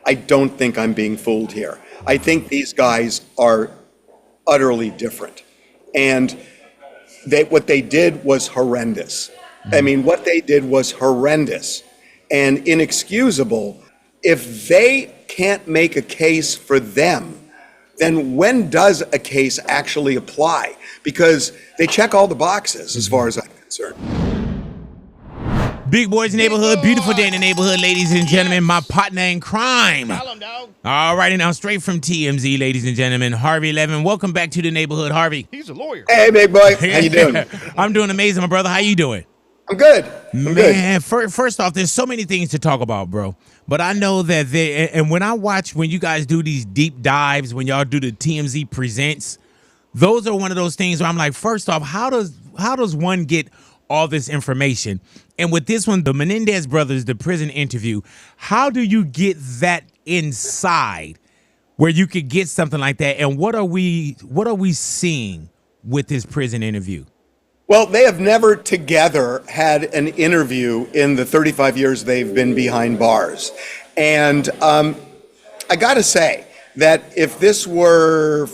I don't think I'm being fooled here. I think these guys are utterly different. And what they did was horrendous. I mean, what they did was horrendous and inexcusable. If they can't make a case for them, then when does a case actually apply? Because they check all the boxes as far as I'm concerned. Big Boys Neighborhood, beautiful day in the neighborhood, ladies and gentlemen. My partner in crime. Tell him, dog. All righty, now straight from TMZ, ladies and gentlemen, Harvey Levin. Welcome back to the neighborhood, Harvey. He's a lawyer. Hey, big boy. How you doing? I'm doing amazing, my brother. How you doing? I'm good. I'm Man, first off, there's so many things to talk about, bro. But I know that and when I watch when you guys do these deep dives, when y'all do the TMZ Presents, those are one of those things where I'm like, first off, how does one get all this information? And with this one, the Menendez brothers, the prison interview, how do you get that inside where you could get something like that? And what are we seeing with this prison interview? Well, they have never together had an interview in the 35 years they've been behind bars. And I got to say that if this were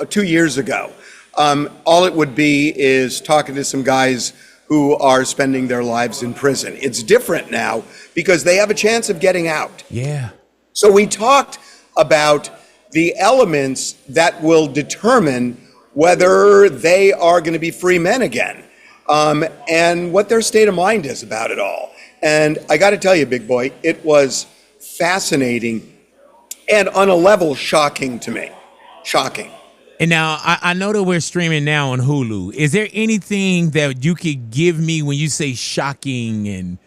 2 years ago, all it would be is talking to some guys who are spending their lives in prison. It's different now because they have a chance of getting out. Yeah. So we talked about the elements that will determine whether they are going to be free men again, and what their state of mind is about it all. And I got to tell you, big boy, it was fascinating and on a level shocking to me. Shocking. And now, I know that we're streaming now on Hulu. Is there anything that you could give me when you say shocking and...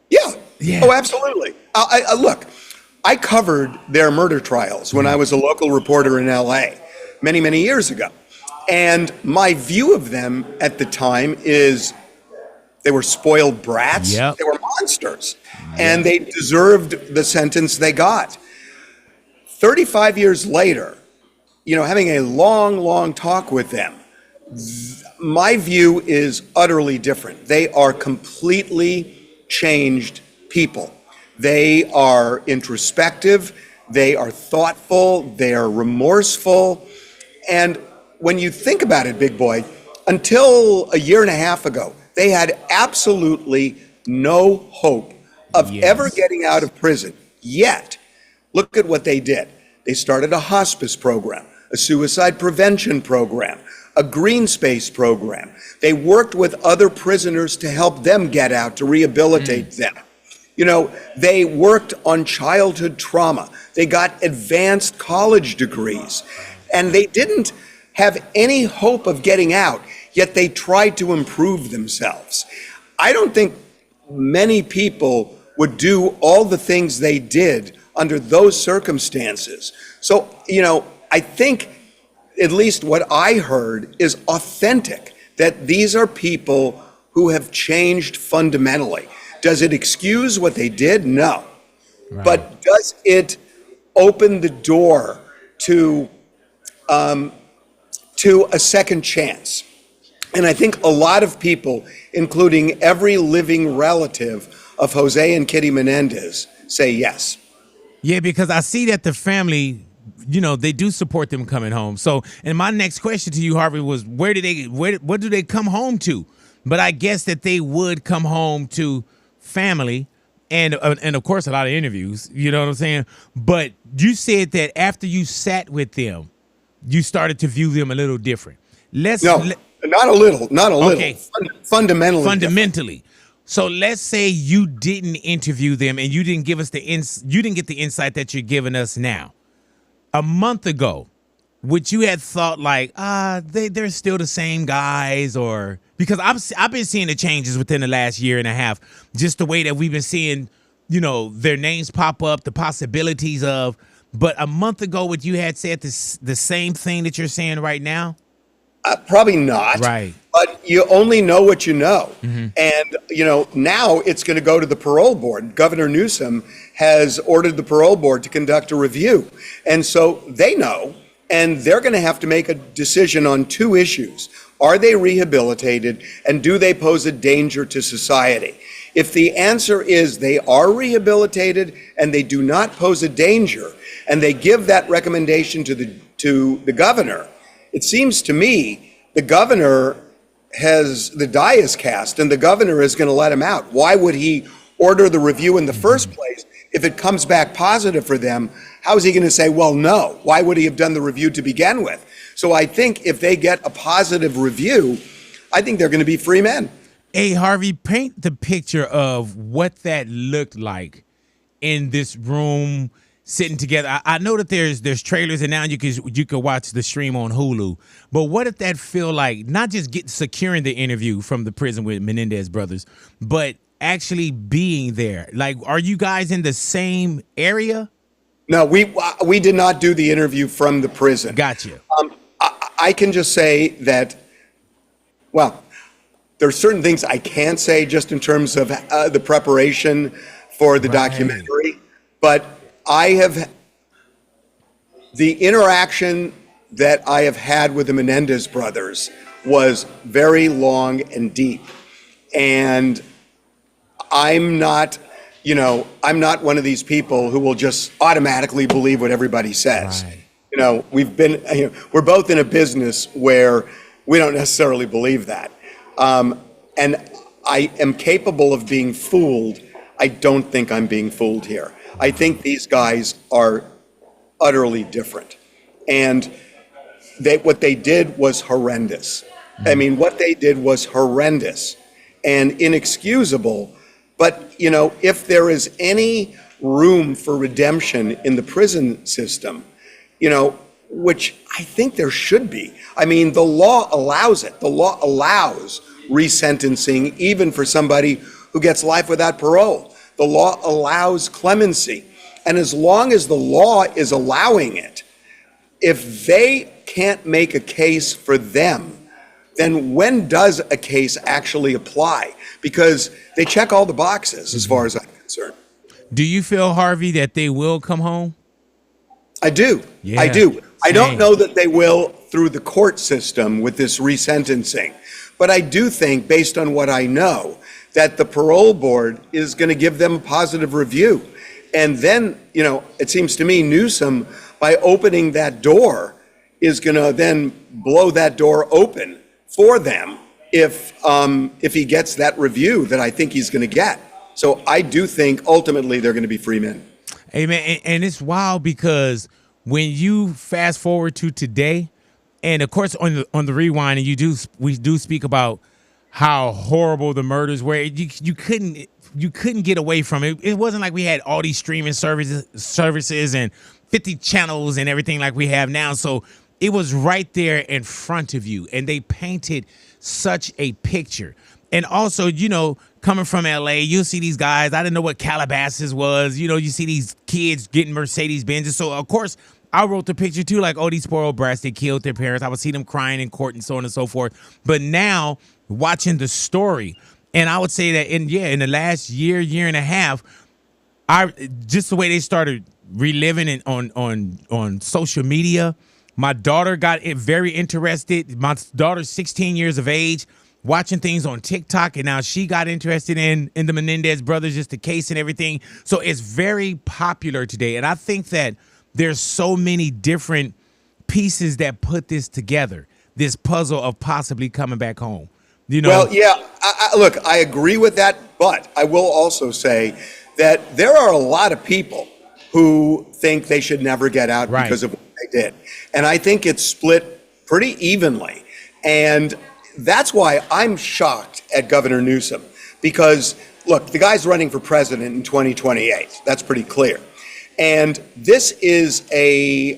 Yeah. Oh, absolutely. Look, I covered their murder trials when I was a local reporter in L.A. many years ago. And my view of them at the time is they were spoiled brats. Yep. They were monsters. And they deserved the sentence they got. 35 years later, having a long talk with them, my view is utterly different. They are completely changed people. They are introspective, they are thoughtful, they are remorseful. And when you think about it, big boy, until a year and a half ago, they had absolutely no hope of ever getting out of prison. Yet, look at what they did. They started a hospice program, a suicide prevention program, a green space program. They worked with other prisoners to help them get out, to rehabilitate them. They worked on childhood trauma. They got advanced college degrees. And they didn't have any hope of getting out, yet they tried to improve themselves. I don't think many people would do all the things they did under those circumstances. So, I think at least what I heard is authentic, that these are people who have changed fundamentally. Does it excuse what they did? No. Right. But does it open the door to a second chance? And I think a lot of people, including every living relative of Jose and Kitty Menendez, say yes. Yeah, because I see that the family, they do support them coming home. So, and my next question to you, Harvey, was what do they come home to? But I guess that they would come home to family and of course a lot of interviews, you know what I'm saying? But you said that after you sat with them, you started to view them a little different. Not a little. Okay. Fundamentally. So let's say you didn't interview them and you didn't give us you didn't get the insight that you're giving us now. A month ago, would you have thought like, they're still the same guys? Or because I've been seeing the changes within the last year and a half, just the way that we've been seeing, their names pop up, the possibilities of. But a month ago, would you had said the same thing that you're saying right now? Probably not. Right. But you only know what you know. Mm-hmm. And, now it's going to go to the parole board. Governor Newsom has ordered the parole board to conduct a review. And so they know, and they're going to have to make a decision on two issues. Are they rehabilitated, and do they pose a danger to society? If the answer is they are rehabilitated and they do not pose a danger, and they give that recommendation to the governor, it seems to me the governor the die is cast, and the governor is going to let him out. Why would he order the review in the first place? If it comes back positive for them, how is he going to say, well, no? Why would he have done the review to begin with? So I think if they get a positive review, I think they're going to be free men. Hey, Harvey, paint the picture of what that looked like in this room, sitting together. I know that there's trailers, and now you could watch the stream on Hulu. But what did that feel like? Not just securing the interview from the prison with Menendez Brothers, but actually being there. Like, are you guys in the same area? No, we did not do the interview from the prison. Gotcha. I can just say that, well, there are certain things I can't say just in terms of the preparation for the documentary, but the interaction that I have had with the Menendez brothers was very long and deep. And I'm not one of these people who will just automatically believe what everybody says. Right. We're both in a business where we don't necessarily believe that. And I am capable of being fooled. I don't think I'm being fooled here. I think these guys are utterly different. And what they did was horrendous. I mean, what they did was horrendous and inexcusable. But, if there is any room for redemption in the prison system, which I think there should be. I mean, the law allows it. The law allows resentencing even for somebody who gets life without parole. The law allows clemency. And as long as the law is allowing it, if they can't make a case for them, then when does a case actually apply? Because they check all the boxes as far as I'm concerned. Do you feel, Harvey, that they will come home? I do. Yeah, I do. same. I don't know that they will through the court system with this resentencing. But I do think, based on what I know, that the parole board is going to give them a positive review. And then, it seems to me Newsom, by opening that door, is going to then blow that door open for them if he gets that review that I think he's going to get. So I do think ultimately they're going to be free men. Hey, man, and it's wild because when you fast forward to today, and of course on the rewind, and we do speak about how horrible the murders were. You couldn't get away from it. It wasn't like we had all these streaming services and 50 channels and everything like we have now. So it was right there in front of you, and they painted such a picture. And also, coming from LA, you'll see these guys. I didn't know what Calabasas was. You see these kids getting Mercedes Benzes. So of course, I wrote the picture too, like, oh, these spoiled brats, they killed their parents. I would see them crying in court and so on and so forth. But now, watching the story, and I would say that in the last year and a half, just the way they started reliving it on social media. My daughter got very interested. My daughter's 16 years of age, watching things on TikTok, and now she got interested in the Menendez brothers, just the case and everything. So it's very popular today, and I think that there's so many different pieces that put this together, this puzzle of possibly coming back home. Well, yeah, look, I agree with that, but I will also say that there are a lot of people who think they should never get out because of what they did. And I think it's split pretty evenly. And that's why I'm shocked at Governor Newsom, because, look, the guy's running for president in 2028. That's pretty clear. And this is a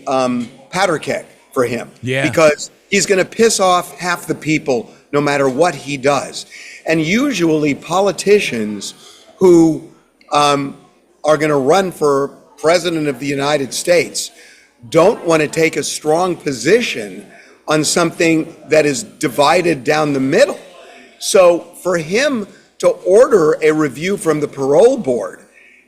powder keg for him, because he's going to piss off half the people no matter what he does. And usually politicians who are going to run for president of the United States don't want to take a strong position on something that is divided down the middle. So for him to order a review from the parole board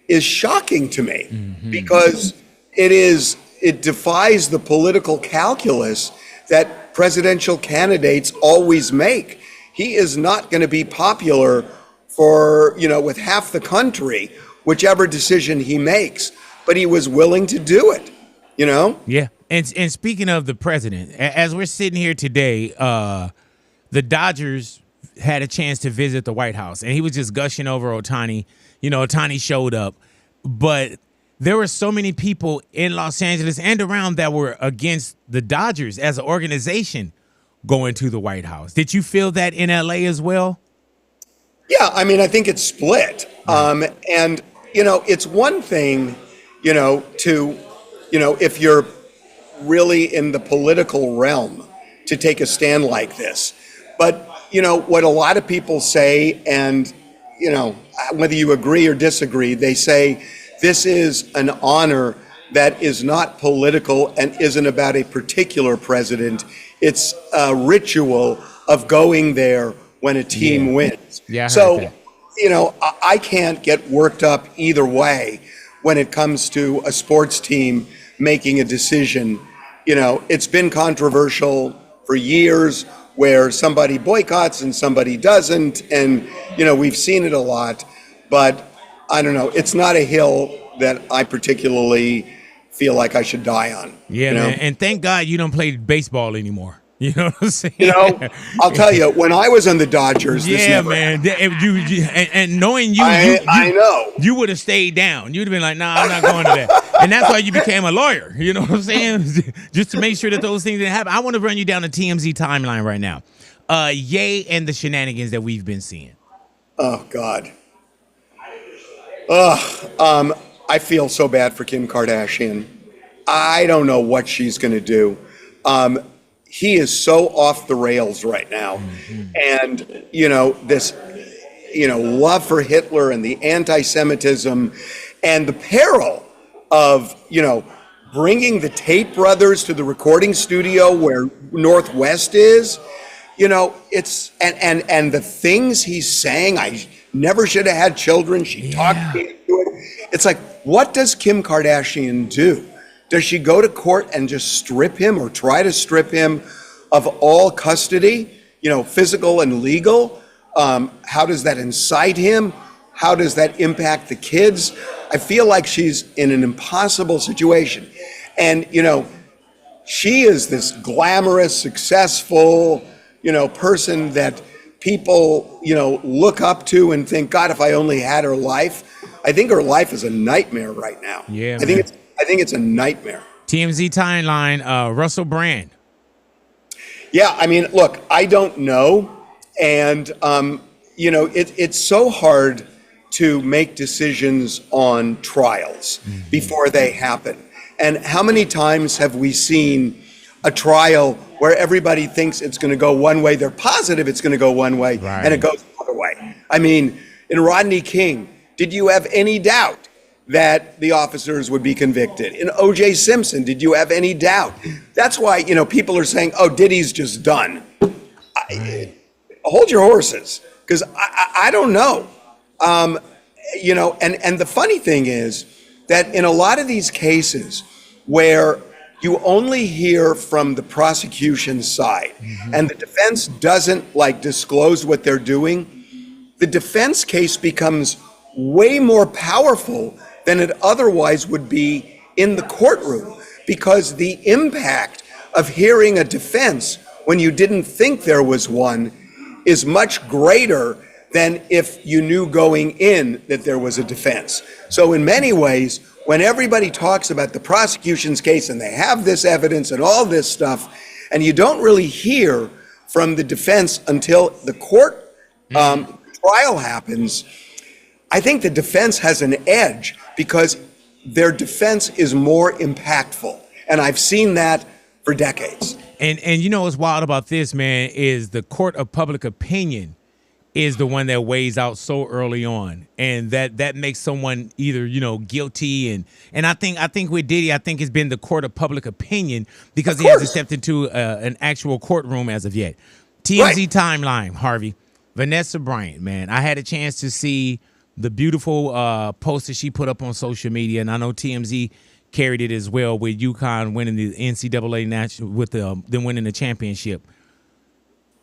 is shocking to me, because it defies the political calculus that presidential candidates always make. He is not going to be popular for, with half the country, whichever decision he makes, but he was willing to do it, Yeah. And speaking of the president, as we're sitting here today, the Dodgers had a chance to visit the White House, and he was just gushing over Ohtani. Ohtani showed up, but there were so many people in Los Angeles and around that were against the Dodgers as an organization going to the White House. Did you feel that in LA as well? Yeah, I mean, I think it's split. And, it's one thing, if you're really in the political realm to take a stand like this. But, what a lot of people say, and, whether you agree or disagree, they say this is an honor that is not political and isn't about a particular president. It's a ritual of going there when a team wins. Yeah. So, I can't get worked up either way when it comes to a sports team making a decision. It's been controversial for years where somebody boycotts and somebody doesn't. And, we've seen it a lot. But I don't know. It's not a hill that I particularly feel like I should die on. Yeah, man. And thank God you don't play baseball anymore. You know what I'm saying? I'll tell you, when I was on the Dodgers, this never man. And knowing you, I know. You would have stayed down. You'd have been like, nah, I'm not going to that. And that's why you became a lawyer. You know what I'm saying? Just to make sure that those things didn't happen. I want to run you down the TMZ timeline right now. Ye and the shenanigans that we've been seeing. Oh, God. I feel so bad for Kim Kardashian. I don't know what she's going to do. He is so off the rails right now. And, this, love for Hitler and the anti-Semitism and the peril of, bringing the Tate brothers to the recording studio where Northwest is, it's, and the things he's saying, I never should have had children. She talked me into it. It's like, what does Kim Kardashian do? Does she go to court and just strip him or try to strip him of all custody, physical and legal? How does that incite him? How does that impact the kids? I feel like she's in an impossible situation. And, she is this glamorous, successful, person that people, look up to and think, God, if I only had her life. I think her life is a nightmare right now. Yeah, I think it's a nightmare. TMZ timeline, Russell Brand. Yeah, I mean, look, I don't know. And, it's so hard to make decisions on trials before they happen. And how many times have we seen a trial where everybody thinks it's going to go one way, they're positive it's going to go one way, and it goes the other way? I mean, in Rodney King, did you have any doubt that the officers would be convicted? In O.J. Simpson, did you have any doubt? That's why, people are saying, oh, Diddy's just done. Hold your horses, because I don't know. And the funny thing is that in a lot of these cases where you only hear from the prosecution side and the defense doesn't disclose what they're doing, the defense case becomes way more powerful than it otherwise would be in the courtroom, because the impact of hearing a defense when you didn't think there was one is much greater than if you knew going in that there was a defense. So in many ways, when everybody talks about the prosecution's case and they have this evidence and all this stuff, and you don't really hear from the defense until the court trial happens, I think the defense has an edge because their defense is more impactful. And I've seen that for decades. And what's wild about this, man, is the court of public opinion is the one that weighs out so early on. And that makes someone either, guilty. And I think with Diddy, I think it's been the court of public opinion because he hasn't stepped into an actual courtroom as of yet. TMZ timeline, Harvey. Vanessa Bryant, man. I had a chance to see the beautiful post that she put up on social media, and I know TMZ carried it as well with UConn winning the NCAA national, with them winning the championship.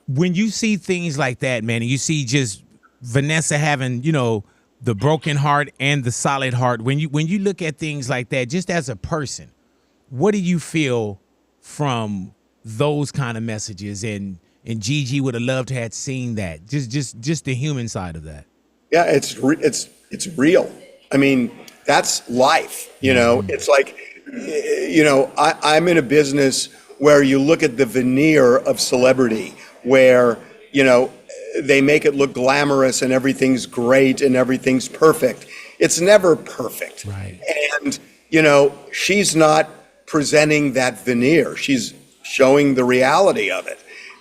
When you see things like that, man, and you see just Vanessa having, the broken heart and the solid heart. When you look at things like that, just as a person, what do you feel from those kind of messages? And Gigi would have loved to have seen that. Just the human side of that. Yeah, it's real. I mean, that's life. It's like, I'm in a business where you look at the veneer of celebrity, where they make it look glamorous and everything's great and everything's perfect. It's never perfect. Right. And, she's not presenting that veneer. She's showing the reality of it.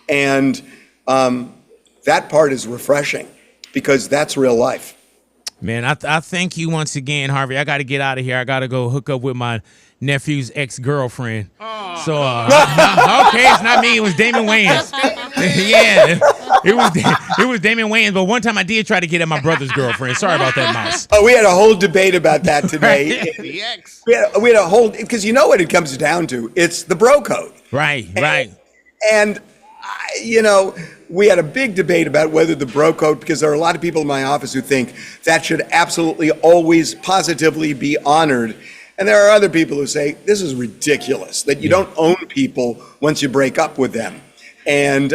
And that part is refreshing because that's real life. Man, I thank you once again, Harvey. I got to get out of here. I got to go hook up with my nephew's ex-girlfriend. Oh. So, okay, it's not me. It was Damon Wayans. Yeah, it was Damon Wayans. But one time I did try to get at my brother's girlfriend. Sorry about that, Mouse. Oh, we had a whole debate about that today. The ex. We had a whole, because you know what it comes down to? It's the bro code. Right. And we had a big debate about whether the bro code, because there are a lot of people in my office who think that should absolutely always positively be honored. And there are other people who say, this is ridiculous, that you don't own people once you break up with them. And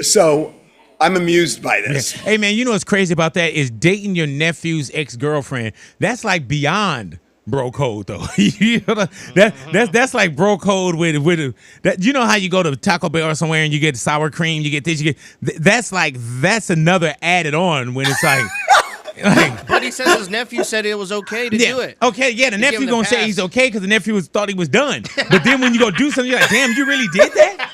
so I'm amused by this. Yeah. Hey, man, you know what's crazy about that is dating your nephew's ex-girlfriend. That's like beyond bro code, though. That's like bro code with that. You know how you go to Taco Bell or somewhere and you get sour cream, you get this, that's another added on when it's like. But he says his nephew said it was okay to do it. Okay, yeah, the nephew gonna say he's okay because the nephew thought he was done. But then when you go do something, you're like, damn, you really did that?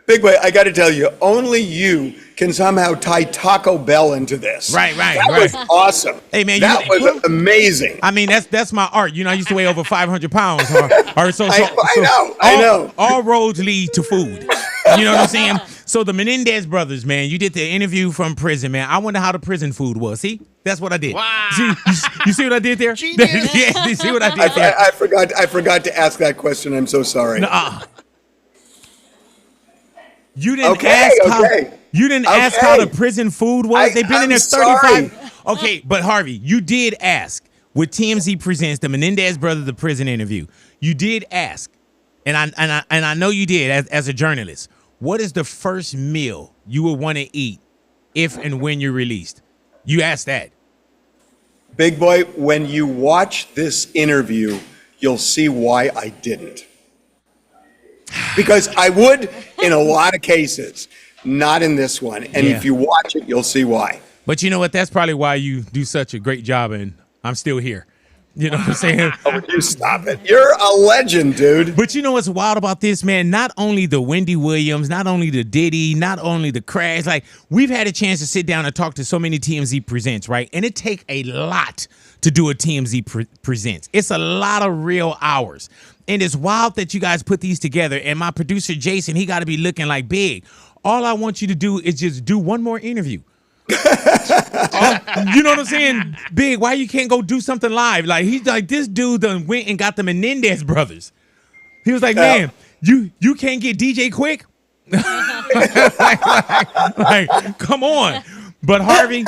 Big Boy, I got to tell you, only you can somehow tie Taco Bell into this. Right. That was awesome. Hey, man, that was amazing. I mean, that's my art. I used to weigh over 500 pounds. I know. All roads lead to food. You know what I'm saying? So the Menendez brothers, man, you did the interview from prison, man. I wonder how the prison food was. See? That's what I did. Wow. You see what I did there? Yeah, you see what I did there? I forgot to ask that question. I'm so sorry. You didn't ask how the prison food was. They've been in there 35. Sorry. Okay, but Harvey, you did ask with TMZ presents the Menendez Brothers the prison interview. You did ask, and I know you did as a journalist. What is the first meal you would want to eat if and when you're released? You asked that. Big Boy, when you watch this interview, you'll see why I didn't. Because I would in a lot of cases, not in this one. And if you watch it, you'll see why. But you know what? That's probably why you do such a great job, and I'm still here. You know what I'm saying? Oh, you stop it. You're a legend, dude. But you know what's wild about this, man? Not only the Wendy Williams, not only the Diddy, not only the Crash. Like, we've had a chance to sit down and talk to so many TMZ Presents, right? And it take a lot to do a TMZ Presents. It's a lot of real hours. And it's wild that you guys put these together. And my producer, Jason, he got to be looking like big. All I want you to do is just do one more interview. You know what I'm saying? Big, why you can't go do something live? Like, he's like, this dude done went and got the Menendez brothers. He was like, man, you can't get DJ Quick? like, come on. But Harvey,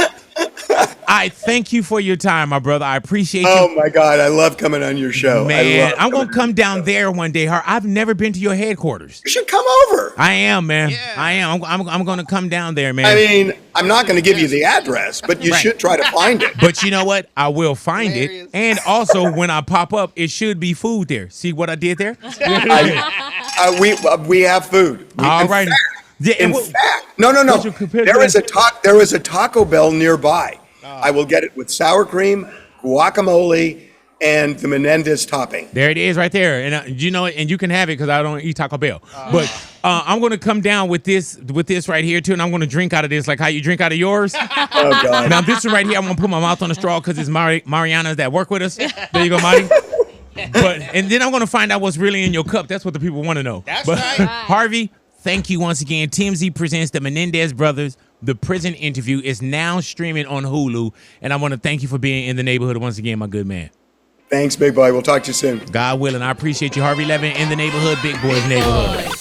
I thank you for your time, my brother. I appreciate you. Oh my God, I love coming on your show. Man, I'm gonna come down there one day. I've never been to your headquarters. You should come over. I am, man. Yeah. I am. I'm gonna come down there, man. I mean, I'm not going to give you the address, but you should try to find it. But you know what? I will find it. And also, when I pop up, it should be food there. See what I did there? We have food. All right. In fact, no. There is a Taco Bell nearby. I will get it with sour cream, guacamole, and the Menendez topping. There it is right there. And you know, and you can have it because I don't eat Taco Bell. But I'm going to come down with this right here, too, and I'm going to drink out of this like how you drink out of yours. Oh, God. Now, this one right here, I'm going to put my mouth on the straw because it's Mariana's that work with us. There you go, Marty. And then I'm going to find out what's really in your cup. That's what the people want to know. That's right. Harvey, thank you once again. TMZ presents the Menendez Brothers. The prison interview is now streaming on Hulu. And I want to thank you for being in the neighborhood once again, my good man. Thanks, Big Boy. We'll talk to you soon. God willing. I appreciate you. Harvey Levin in the neighborhood, Big Boy's neighborhood.